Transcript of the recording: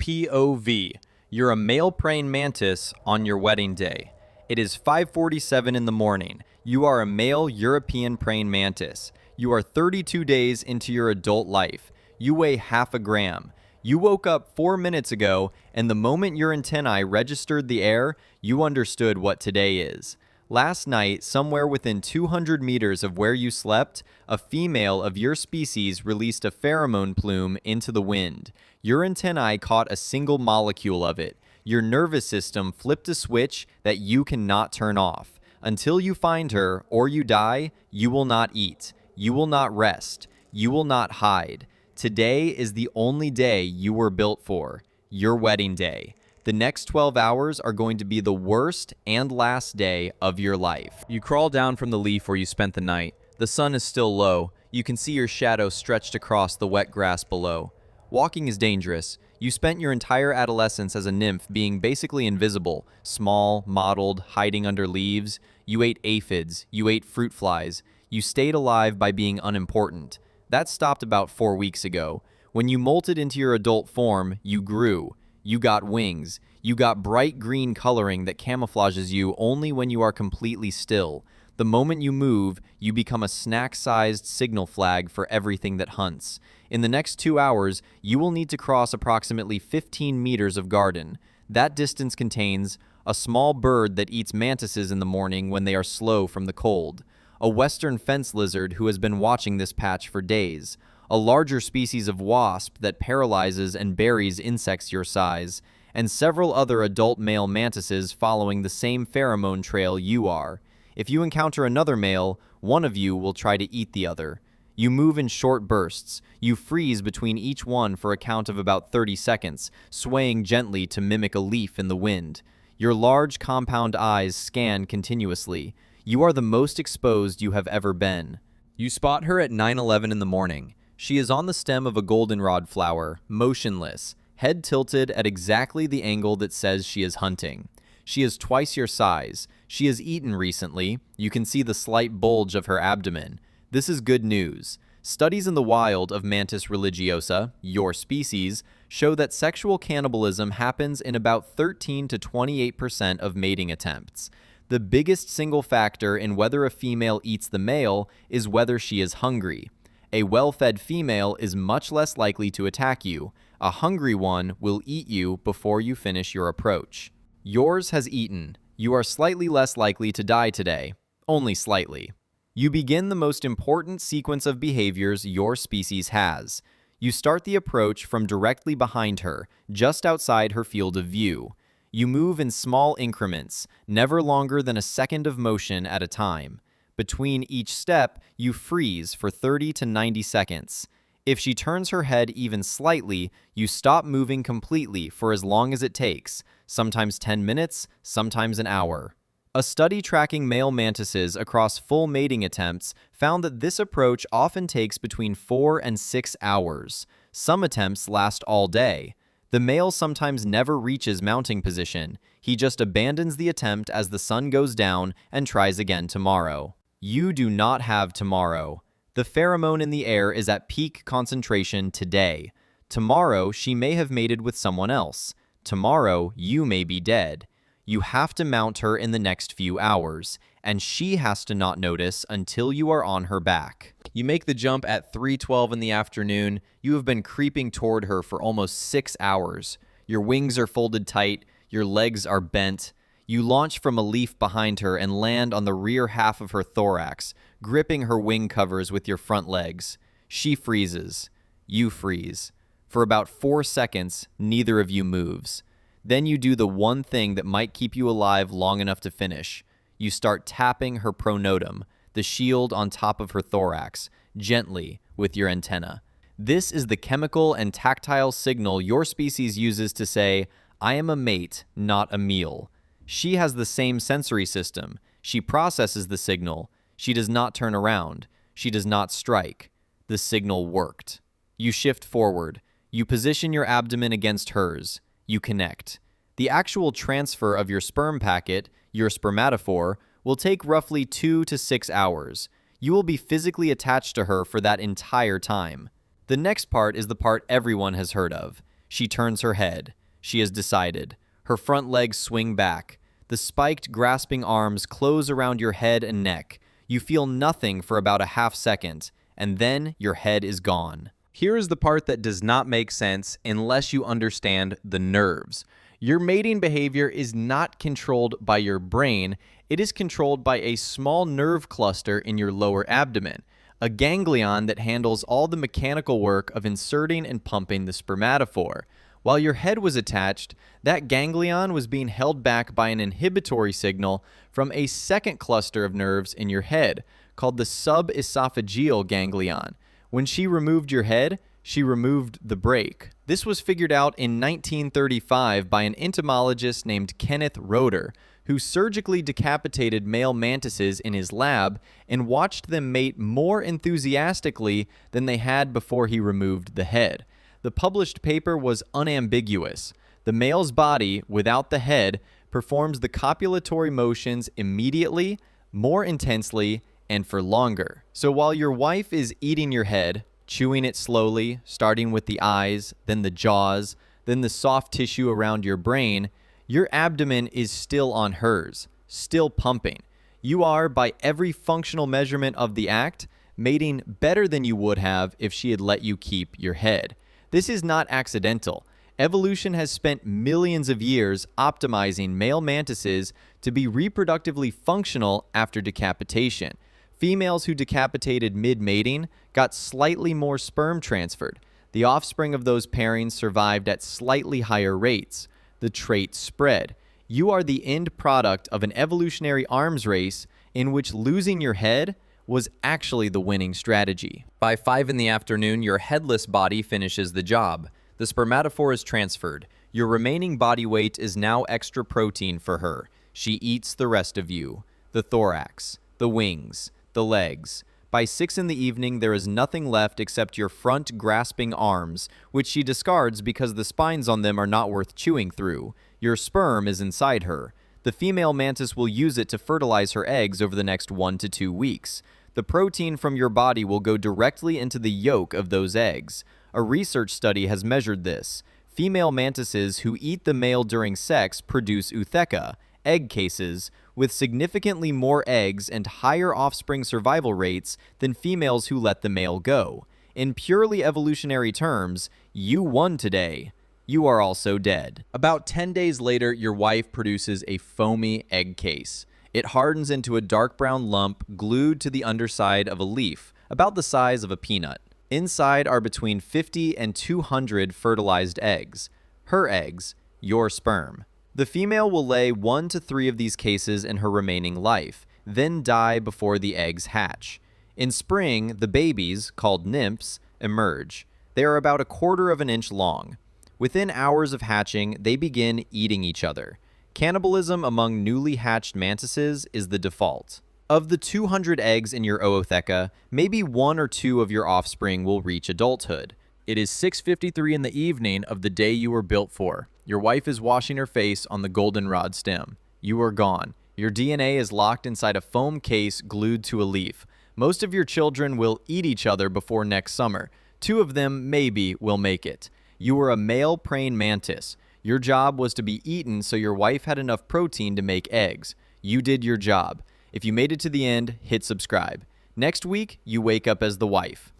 POV. You're a male praying mantis on your wedding day. It is 5:47 in the morning. You are a male European praying mantis. You are 32 days into your adult life. You weigh half a gram. You woke up 4 minutes ago, and the moment your antennae registered the air, you understood what today is. Last night, somewhere within 200 meters of where you slept, a female of your species released a pheromone plume into the wind. Your antennae caught a single molecule of it. Your nervous system flipped a switch that you cannot turn off. Until you find her, or you die, you will not eat. You will not rest. You will not hide. Today is the only day you were built for, your wedding day. The next 12 hours are going to be the worst and last day of your life. You crawl down from the leaf where you spent the night. The sun is still low. You can see your shadow stretched across the wet grass below. Walking is dangerous. You spent your entire adolescence as a nymph being basically invisible, small, mottled, hiding under leaves. You ate aphids. You ate fruit flies. You stayed alive by being unimportant. That stopped about 4 weeks ago. When you molted into your adult form, you grew. You got wings. You got bright green coloring that camouflages you only when you are completely still. The moment you move, you become a snack-sized signal flag for everything that hunts. In the next 2 hours, you will need to cross approximately 15 meters of garden. That distance contains a small bird that eats mantises in the morning when they are slow from the cold, a western fence lizard who has been watching this patch for days, a larger species of wasp that paralyzes and buries insects your size, and several other adult male mantises following the same pheromone trail you are. If you encounter another male, one of you will try to eat the other. You move in short bursts. You freeze between each one for a count of about 30 seconds, swaying gently to mimic a leaf in the wind. Your large compound eyes scan continuously. You are the most exposed you have ever been. You spot her at 9:11 in the morning. She is on the stem of a goldenrod flower, motionless, head tilted at exactly the angle that says she is hunting. She is twice your size. She has eaten recently. You can see the slight bulge of her abdomen. This is good news. Studies in the wild of Mantis religiosa, your species, show that sexual cannibalism happens in about 13 to 28% of mating attempts. The biggest single factor in whether a female eats the male is whether she is hungry. A well-fed female is much less likely to attack you. A hungry one will eat you before you finish your approach. Yours has eaten. You are slightly less likely to die today. Only slightly. You begin the most important sequence of behaviors your species has. You start the approach from directly behind her, just outside her field of view. You move in small increments, never longer than a second of motion at a time. Between each step, you freeze for 30 to 90 seconds. If she turns her head even slightly, you stop moving completely for as long as it takes, sometimes 10 minutes, sometimes an hour. A study tracking male mantises across full mating attempts found that this approach often takes between 4 and 6 hours. Some attempts last all day. The male sometimes never reaches mounting position. He just abandons the attempt as the sun goes down and tries again tomorrow. You do not have tomorrow. The pheromone in the air is at peak concentration today. Tomorrow, she may have mated with someone else. Tomorrow, you may be dead. You have to mount her in the next few hours, and she has to not notice until you are on her back. You make the jump at 3:12 in the afternoon. You have been creeping toward her for almost 6 hours. Your wings are folded tight. Your legs are bent. You launch from a leaf behind her and land on the rear half of her thorax, gripping her wing covers with your front legs. She freezes. You freeze. For about 4 seconds, neither of you moves. Then you do the one thing that might keep you alive long enough to finish. You start tapping her pronotum, the shield on top of her thorax, gently with your antenna. This is the chemical and tactile signal your species uses to say, "I am a mate, not a meal." She has the same sensory system. She processes the signal. She does not turn around. She does not strike. The signal worked. You shift forward. You position your abdomen against hers. You connect. The actual transfer of your sperm packet, your spermatophore, will take roughly 2 to 6 hours. You will be physically attached to her for that entire time. The next part is the part everyone has heard of. She turns her head. She has decided. Her front legs swing back. The spiked, grasping arms close around your head and neck. You feel nothing for about a half second, and then your head is gone. Here is the part that does not make sense unless you understand the nerves. Your mating behavior is not controlled by your brain. It is controlled by a small nerve cluster in your lower abdomen, a ganglion that handles all the mechanical work of inserting and pumping the spermatophore. While your head was attached, that ganglion was being held back by an inhibitory signal from a second cluster of nerves in your head, called the subesophageal ganglion. When she removed your head, she removed the brake. This was figured out in 1935 by an entomologist named Kenneth Roeder, who surgically decapitated male mantises in his lab and watched them mate more enthusiastically than they had before he removed the head. The published paper was unambiguous. The male's body, without the head, performs the copulatory motions immediately, more intensely, and for longer. So while your wife is eating your head, chewing it slowly, starting with the eyes, then the jaws, then the soft tissue around your brain, your abdomen is still on hers, still pumping. You are, by every functional measurement of the act, mating better than you would have if she had let you keep your head. This is not accidental. Evolution has spent millions of years optimizing male mantises to be reproductively functional after decapitation. Females who decapitated mid-mating got slightly more sperm transferred. The offspring of those pairings survived at slightly higher rates. The trait spread. You are the end product of an evolutionary arms race in which losing your head was actually the winning strategy. By 5 in the afternoon, your headless body finishes the job. The spermatophore is transferred. Your remaining body weight is now extra protein for her. She eats the rest of you. The thorax, the wings, the legs. By 6 in the evening, there is nothing left except your front grasping arms, which she discards because the spines on them are not worth chewing through. Your sperm is inside her. The female mantis will use it to fertilize her eggs over the next 1 to 2 weeks. The protein from your body will go directly into the yolk of those eggs. A research study has measured this. Female mantises who eat the male during sex produce ootheca, egg cases, with significantly more eggs and higher offspring survival rates than females who let the male go. In purely evolutionary terms, you won today. You are also dead. About 10 days later, your wife produces a foamy egg case. It hardens into a dark brown lump glued to the underside of a leaf, about the size of a peanut. Inside are between 50 and 200 fertilized eggs. Her eggs, your sperm. The female will lay 1 to 3 of these cases in her remaining life, then die before the eggs hatch. In spring, the babies, called nymphs, emerge. They are about 1/4 of an inch long. Within hours of hatching, they begin eating each other. Cannibalism among newly hatched mantises is the default. Of the 200 eggs in your ootheca, maybe 1 or 2 of your offspring will reach adulthood. It is 6:53 in the evening of the day you were built for. Your wife is washing her face on the goldenrod stem. You are gone. Your DNA is locked inside a foam case glued to a leaf. Most of your children will eat each other before next summer. 2 of them, maybe, will make it. You were a male praying mantis. Your job was to be eaten so your wife had enough protein to make eggs. You did your job. If you made it to the end, hit subscribe. Next week, you wake up as the wife.